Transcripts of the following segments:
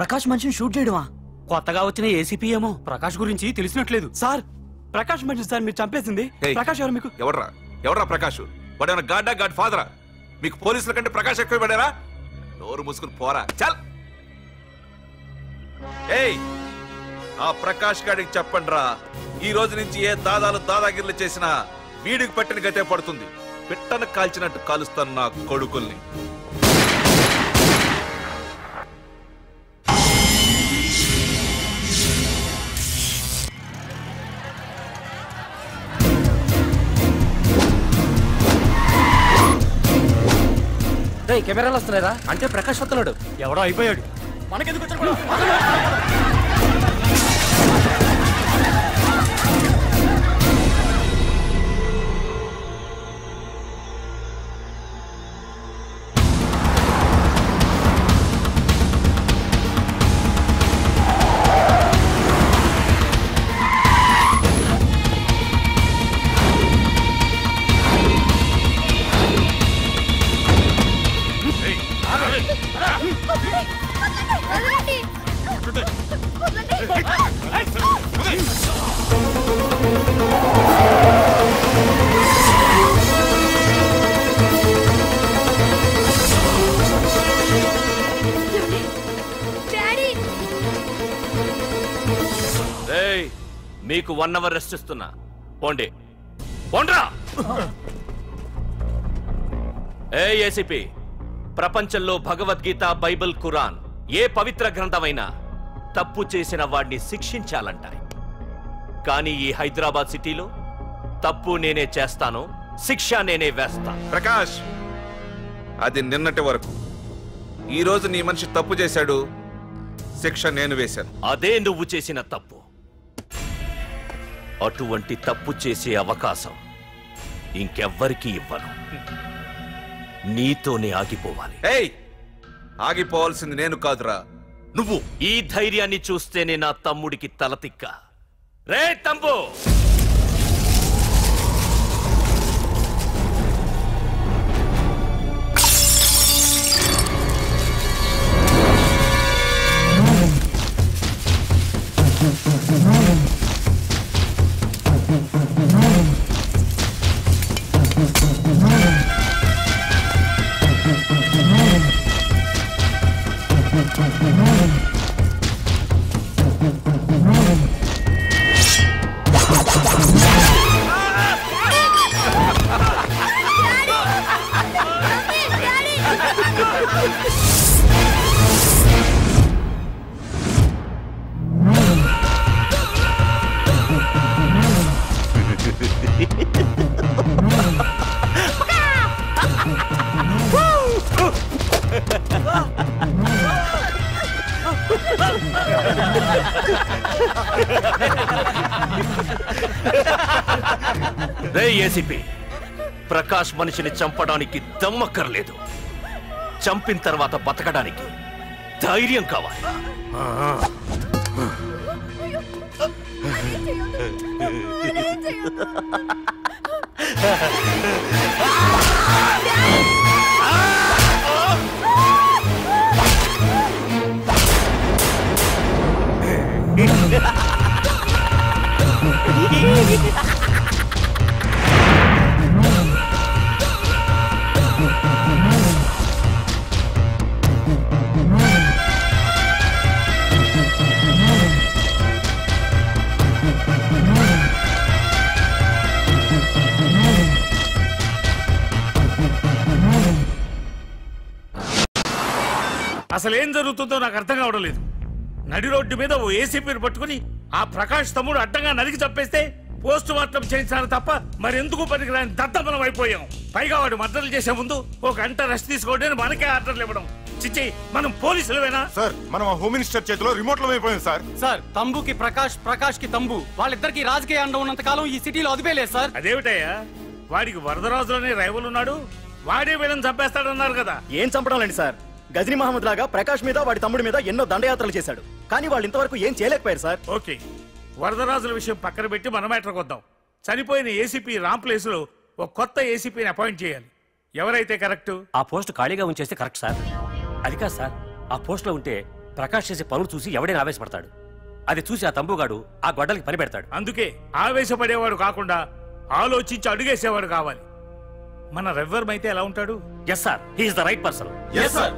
ప్రకాష్ మనిషిని షూట్ చేయడమా? కొత్తగా వచ్చిన ఏసీపీ ఏమో ప్రకాష్ గురించి తెలిసినట్లేదు. సార్ ప్రకాష్ మనిషి సార్ మీరు చంపేసింది. ప్రకాష్ ఎవరు మీకు? ఎవరా ప్రకాష్? వాడేమన్నా గాడ్డా గాడ్ ఫాదరా? మీకు పోలీసుల కంటే ప్రకాష్ ఎక్కువ పడారా? నోరు మూసుకుని పోరా చల్. ఏయ్ ఆ ప్రకాష్ గాడికి చెప్పండి రా, ఈ రోజు నుంచి ఏ దాదాగిర్లు చేసినా వీడికి పట్టిన గతే పడుతుంది. పిట్టను కాల్చినట్టు కాలుస్తాను నా కొడుకుల్ని. కెమెరాలు వస్తున్నారా? అంటే ప్రకాష్ వస్తున్నాడు. ఎవడో అయిపోయాడు. మనకెందుకు వచ్చాడు? మీకు 1 అవర్ రెస్ట్ ఇస్తున్నా. పోండి పోండ్రా. ఏసీపీ, ప్రపంచంలో భగవద్గీత, బైబిల్, ఖురాన్ ఏ పవిత్ర గ్రంథమైనా తప్పు చేసిన వాడిని శిక్షించాలంటాయి. కానీ ఈ హైదరాబాద్ సిటీలో తప్పు నేనే చేస్తాను, శిక్ష నేనే వేస్తా. ప్రకాష్, అది నిన్నటి వరకు. ఈ రోజు నీ మనిషి తప్పు చేశాడు, శిక్ష నేను వేశాను. అదే నువ్వు చేసిన తప్పు. అటువంటి తప్పు చేసే అవకాశం ఇంకెవ్వరికీ ఇవ్వను. నీతోనే ఆగిపోవాలి. ఆగిపోవాల్సింది నేను కాదురా, నువ్వు. ఈ ధైర్యాన్ని చూస్తేనే నా తమ్ముడికి తలతిక్క. రే తమ్ము, రే ఏసీపీ, ప్రకాష్ మనిషిని చంపడానికి దమ్మక్కర్లేదు, చంపిన తర్వాత బతకడానికి ధైర్యం కావాలి. అసలేం జరుగుతుందో నాకు అర్థం కావడం లేదు. నడి రోడ్డు మీద ఓ ఏసీపీని పట్టుకుని ఆ ప్రకాష్ తమ్ముడు అడ్డంగా నరికి చంపేస్తే పోస్ట్ మార్టం చేయించారు తప్ప మరెందుకు పనికిరాని దత్తమనం అయిపోయాం. పైగా వాడు మర్డర్లు చేసే ముందు ఒక గంట రెస్ట్ తీసుకోవడానికి మనకే ఆర్డర్లు ఇవ్వడం. చిచ్చి, మనం పోలీసులవేనా సార్? మనం హోమ్ మినిస్టర్ చేతిలో రిమోట్ లో అయిపోయాం సార్. సార్, తంబుకి ప్రకాష్, ప్రకాష్ కి తంబు, వాళ్ళిద్దరికి రాజకీయ అండం ఉన్నంత కాలం ఈ సిటీలో అదిపేలేదు సార్. అదేమిటయ్యా, వాడికి వరదరాజులోనే రైవల్ ఉన్నాడు, వాడే వీళ్ళని చంపేస్తాడన్నారు కదా. ఏం చంపడాలండి సార్? గజనీ మహమ్మద్ లాగా ప్రకాష్ మీద వాడి తమ్ముడి మీద ఎన్నో దండయాత్రలు చేశాడు, కానీ వాళ్ళు ఇంతవరకు ఏం చేయలేకపోయారు సార్. ఓకే, వరదరాజుల విషయం పక్కన పెట్టి మన మ్యాటర్కి వద్దాం. చనిపోయిన ఏసీపీ రామ్ ప్లేస్ లో ఒక కొత్త ఏసీపీని అపాయింట్ చేయాలి. ఎవరైతే కరెక్ట్? ఆ పోస్ట్ ఖాళీగా ఉంచేస్తే కరెక్ట్ సార్. అది కాదు సార్, ఆ పోస్ట్ లో ఉంటే ప్రకాష్ చేసే పనులు చూసి ఎవడైనా ఆవేశపడతాడు. అది చూసి ఆ తంబుగాడు ఆ గొడ్డలకి పని పెడతాడు. అందుకే ఆవేశపడేవాడు కాకుండా ఆలోచించి అడుగేసేవాడు కావాలి. మన రవివర్మ అయితే ఎలా ఉంటాడు? Yes sir, he is the right person. Yes sir.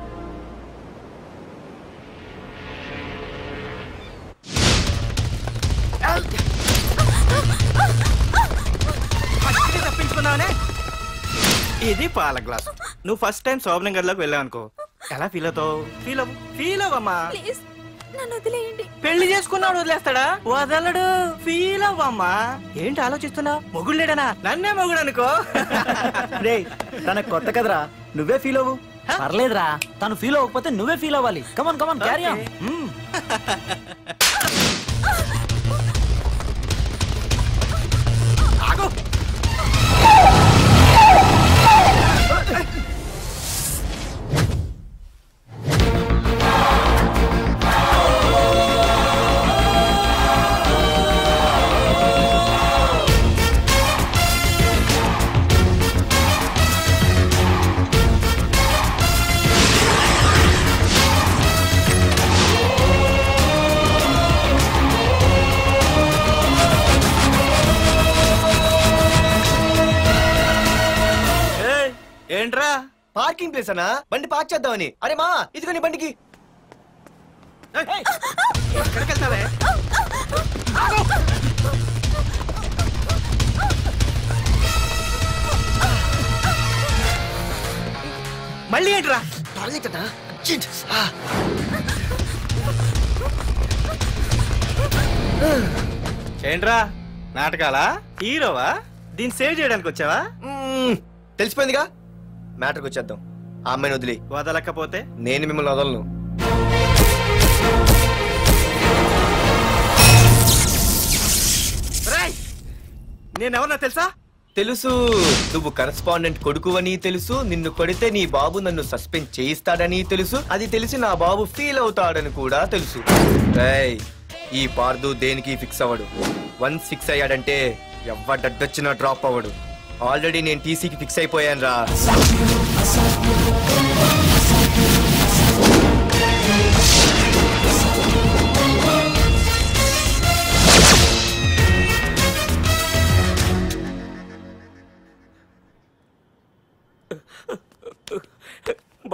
తప్పించుకున్నావనే. ఇది పాల గ్లాస్. నువ్వు ఫస్ట్ టైం శోభనం గదిలోకి వెళ్ళావు అనుకో, ఎలా ఫీల్ అవుతావు? ఫీల్ అవ్వమ్మా. పెళ్లి చేసుకున్నాడు వదిలేస్తాడా? వదలడు. ఫీల్ అవ్వమ్మా. ఏంటి ఆలోచిస్తున్నా? మొగుడు లేడనా? నన్నే మొగుడు అనుకో. రే తనకు కొత్త కదరా, నువ్వే ఫీల్ అవ్వు. పర్లేదురా, తను ఫీల్ అవ్వకపోతే నువ్వే ఫీల్ అవ్వాలి. కమాన్ కమాన్ క్యారీ ఆన్. ఆగు. ఏంట్రా? పార్కింగ్ ప్లేస్ అన్నా, బండి పార్క్ చేద్దామని. అరే మా ఇదిగో నీ బండికి. ఎక్కడికి వెళ్తావే? మళ్ళీ ఏంట్రా? ఏంట్రా నాటకాలా? హీరోవా? దీన్ని సేవ్ చేయడానికి వచ్చావా? తెలిసిపోయిందిగా, మ్యాటర్కి వచ్చేద్దాం. ఆ అమ్మాయిని వదిలి. వదలకపోతే నేను మిమ్మల్ని వదలను. నేనెవరన్నా తెలుసా? తెలుసు, నువ్వు కరెస్పాండెంట్ కొడుకు అని తెలుసు. నిన్ను కొడితే నీ బాబు నన్ను సస్పెండ్ చేయిస్తాడని తెలుసు. అది తెలిసి నా బాబు ఫీల్ అవుతాడని కూడా తెలుసు. ఈ పార్దు దేనికి ఫిక్స్ అవ్వడు. వన్స్ ఫిక్స్ అయ్యాడంటే ఎవ్వడొచ్చినా డ్రాప్ అవ్వడు. ఆల్రెడీ నేను టీసీకి ఫిక్స్ అయిపోయాను రా.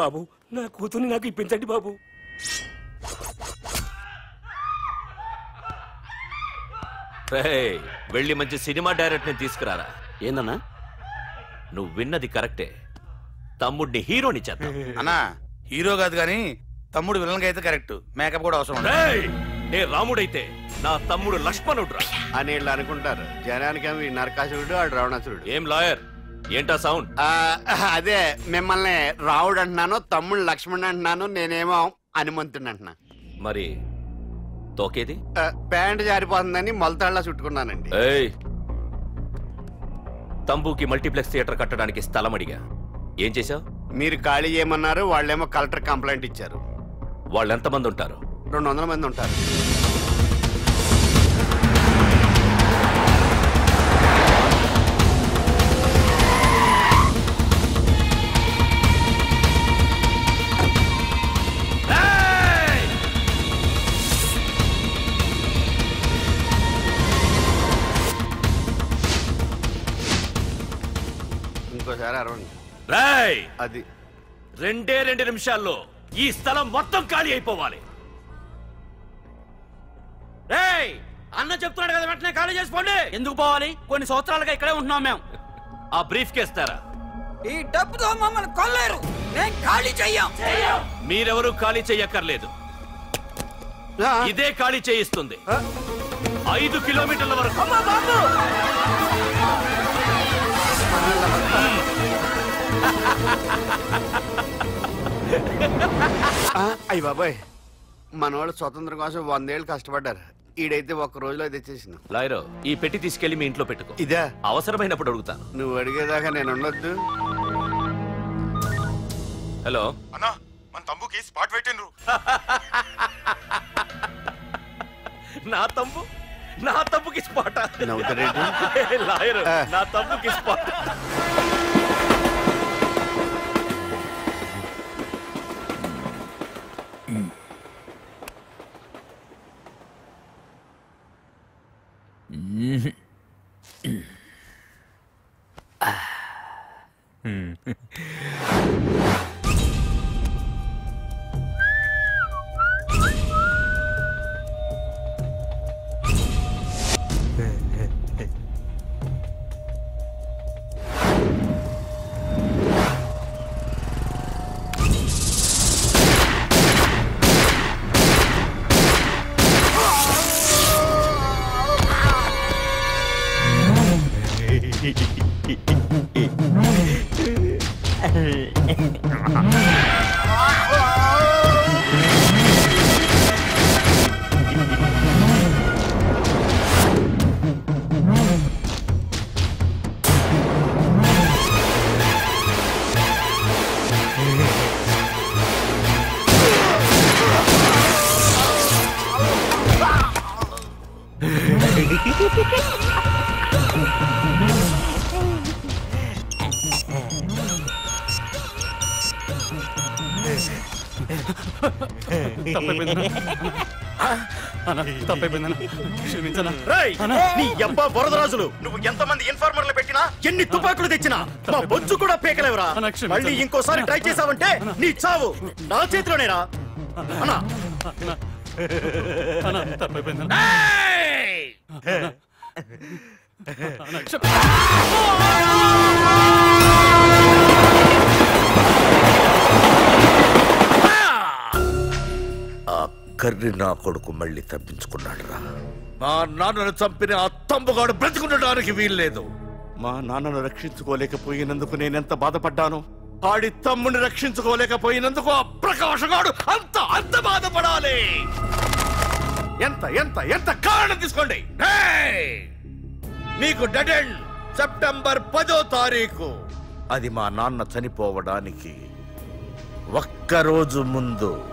బాబు, నా కూతుర్ని నాకు ఇప్పించండి బాబు. వెళ్ళి మంచి సినిమా డైరెక్టర్ ని తీసుకురారా. ఏందన్నా? నువ్వు విన్నది కరెక్టే. తమ్ముడిని హీరోని చేద్దాం. అన్నా హీరో కాదు గాని తమ్ముడు విలన్ అయితే కరెక్ట్. మేకప్ కూడా అవసరం. నే రాముడైతే నా తమ్ముడు లక్ష్మణుడు అని వీళ్ళు అనుకుంటారు. జనానికేమో ఈ నరకాసురుడు ఆడు రావణాసురుడు. ఏం లాయర్, ఏంటా సౌండ్? అదే మిమ్మల్ని రావుడు అంటున్నాను, తమ్ముడు లక్ష్మణ్ అంటున్నాను, నేనేమో హనుమంతుడు అంటున్నా. మరి తోకేది? ప్యాంట్ జారిపోతుందని మొలతాళ్ళ చుట్టుకున్నానండి. తంబుకి మల్టీప్లెక్స్ థియేటర్ కట్టడానికి స్థలం అడిగా. ఏం చేశావు? మీరు ఖాళీ చేయమన్నారు, వాళ్ళేమో కలెక్టర్ కంప్లైంట్ ఇచ్చారు. వాళ్ళు ఎంతమంది ఉంటారు? 200 మంది ఉంటారు. ఇంకోసారి అరవండి. అది 2 నిమిషాల్లో ఈ స్థలం మొత్తం ఖాళీ అయిపోవాలి. అన్న చెప్తున్నాడు కదా, వెంటనే ఖాళీ చేసుకోండి. ఎందుకు పోవాలి? కొన్ని సంవత్సరాలుగా ఇక్కడే ఉంటున్నాం మేము. ఆ బ్రీఫ్ కేస్తారా? ఈ డబ్బుతో మమ్మల్ని కొల్లేరు. నేను ఖాళీ చెయ్యం. మీరెవరూ ఖాళీ చెయ్యక్కర్లేదు, ఇదే ఖాళీ చేయిస్తుంది. 5 కిలోమీటర్ల వరకు. అయ్య బాబాయ్, మనవాళ్ళు స్వతంత్రం కోసం 100 ఏళ్ళు కష్టపడ్డారు. ఈడైతే 1 రోజులో తెచ్చేసిన. లాయరో, ఈ పెట్టి తీసుకెళ్లి మీ ఇంట్లో పెట్టుకో. ఇదే అవసరమైనప్పుడు అడుగుతాను. నువ్వు అడిగేదాకా నేను ఉండొద్దు. హలో అన్నా, మన తమ్ముకి స్పాట్ పెట్టిండ్రు. నా తమ్ముకి స్పాట్. నవ్వుతారేంటి? లాయరు, నా తమ్ముకి స్పాట్. నీ అబ్బా బొరదరాజులు నువ్వు ఎంతమంది ఇన్ఫార్మర్లు పెట్టినా ఎన్ని తుపాకులు తెచ్చినా మా బొచ్చు కూడా పేకలేవురా. మళ్ళీ ఇంకోసారి ట్రై చేసావంటే నీ చావు నా చేతిలోనేరా. కర్రి నా కొడుకు మళ్ళీ తప్పించుకున్నాడు రా. మా నాన్నను చంపిన ఆ తంబుగాడు బ్రతికుండడానికి వీల్లేదు. మా నాన్నను రక్షించుకోలేకపోయినందుకు నేనెంత బాధపడ్డాను, ఆడి తమ్ముని రక్షించుకోలేకపోయినందుకు ఆ ప్రకాశగాడు అంత బాధపడాలి. ఎంత ఎంత ఎంత కారణం తీసుకోండి. మీకు డెడ్ ఎండ్ సెప్టెంబర్ 10వ తారీఖు. అది మా నాన్న చనిపోవడానికి ఒక్కరోజు ముందు.